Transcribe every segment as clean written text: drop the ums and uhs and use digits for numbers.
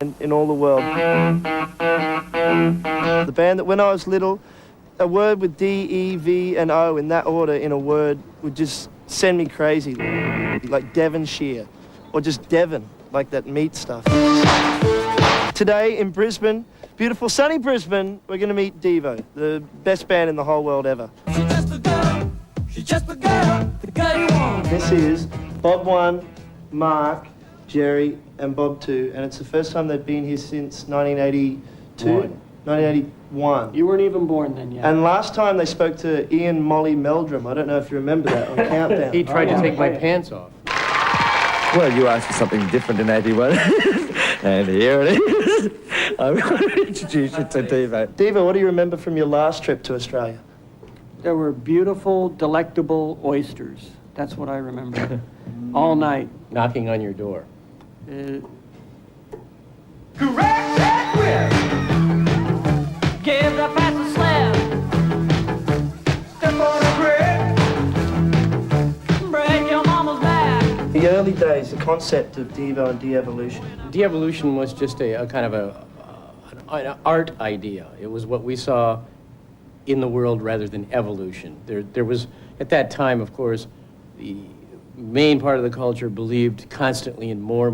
band in all the world. The band that when I was little, a word with D, E, V, and O in that order in a word would just send me crazy. Like Devonshire, or just Devon, like that meat stuff. Today in Brisbane, beautiful sunny Brisbane, we're going to meet Devo, the best band in the whole world ever. She's just a girl, the girl you want. This is Bob 1, Mark, Jerry, and Bob 2, and it's the first time they've been here since 1982? 1981. You weren't even born then yet. And last time they spoke to Ian Molly Meldrum. I don't know if you remember that on Countdown. He tried to take my pants off. Well, you asked for something different in 81, and here it is. I'm going to introduce you to Devo. Devo, what do you remember from your last trip to Australia? There were beautiful, delectable oysters. That's what I remember. All night. Knocking on your door. Correct that whip. Give the pass a slap. Step on a brick. Break your mama's back. The early days, the concept of Devo and de-evolution. De-evolution was just a kind of an art idea. It was what we saw in the world rather than evolution. There was, at that time, of course, the main part of the culture believed constantly in more,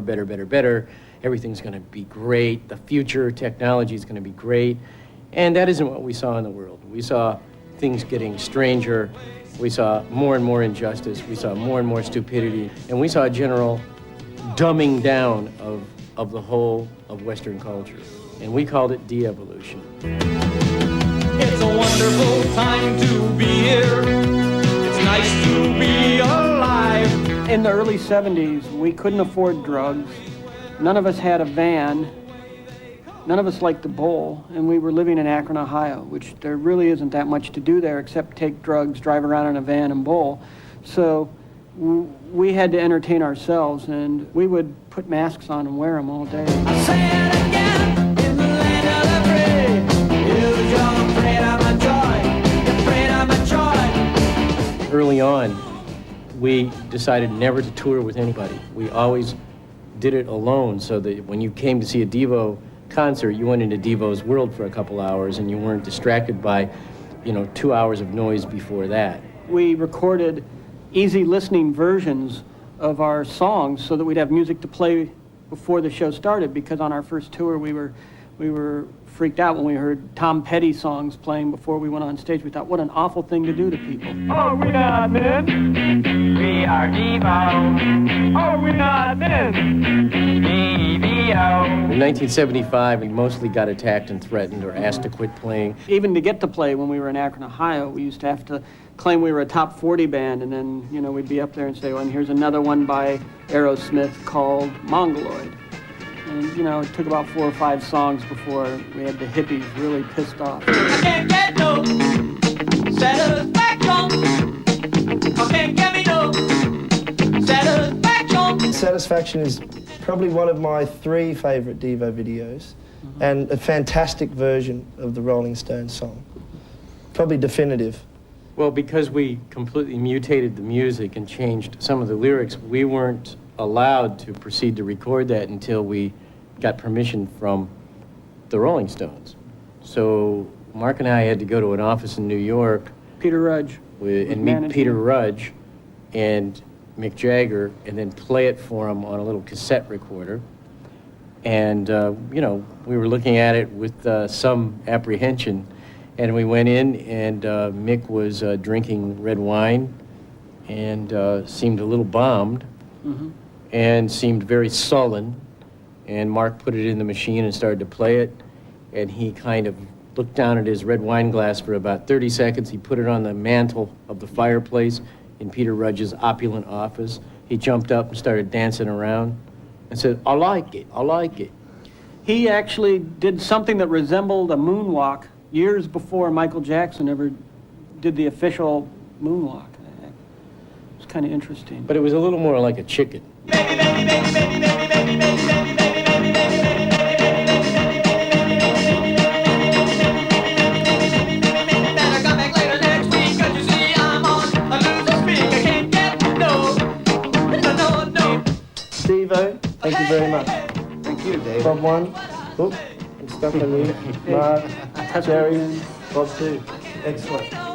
better, better, better. Everything's going to be great. The future technology is going to be great. And that isn't what we saw in the world. We saw things getting stranger. We saw more and more injustice. We saw more and more stupidity. And we saw a general dumbing down of the whole of Western culture. And we called it de-evolution. It's a wonderful time to be here. It's nice to be alive. In the early 70s, we couldn't afford drugs. None of us had a van. None of us liked to bowl, and we were living in Akron, Ohio, which there really isn't that much to do there except take drugs, drive around in a van, and bowl. So we had to entertain ourselves, and we would put masks on and wear them all day. I say it again, in the land of the free. You're afraid of my joy. You're afraid of my joy. Early on, we decided never to tour with anybody. We always did it alone, so that when you came to see a Devo concert, you went into Devo's world for a couple hours and you weren't distracted by, 2 hours of noise before that. We recorded easy listening versions of our songs so that we'd have music to play before the show started, because on our first tour we were freaked out when we heard Tom Petty songs playing before we went on stage. We thought, what an awful thing to do to people. Oh, we're not men. We are Devo. Oh, we're not men. Devo. In 1975, we mostly got attacked and threatened or asked to quit playing. Even to get to play when we were in Akron, Ohio, we used to have to claim we were a top 40 band, and then, we'd be up there and say, well, and here's another one by Aerosmith called Mongoloid. And, it took about 4 or 5 songs before we had the hippies really pissed off. I can't get no satisfaction. I can't get me no satisfaction. Satisfaction is probably one of my 3 favorite Devo videos, and a fantastic version of the Rolling Stones song. Probably definitive. Well, because we completely mutated the music and changed some of the lyrics, we weren't allowed to proceed to record that until we got permission from the Rolling Stones. So Mark and I had to go to an office in New York. Peter Rudge. And meet Peter Rudge and Mick Jagger, and then play it for him on a little cassette recorder. And, we were looking at it with some apprehension. And we went in, and Mick was drinking red wine and seemed a little bombed. And seemed very sullen, and Mark put it in the machine and started to play it, and he kind of looked down at his red wine glass for about 30 seconds. He put it on the mantle of the fireplace in Peter Rudge's opulent office. He jumped up and started dancing around and said, I like it, I like it. He actually did something that resembled a moonwalk years before Michael Jackson ever did the official moonwalk. It's kind of interesting. But it was a little more like a chicken. Baby, baby, baby, baby, baby, baby, baby, baby, baby, baby, baby, baby. Better come back later next week, 'cause you see I'm on a loser streak. I can't get no. Devo, thank you very much. Thank you, Dave. Bob 1. Oop, I'm stuck on you. Mark, Jerry, Bob 2. Excellent.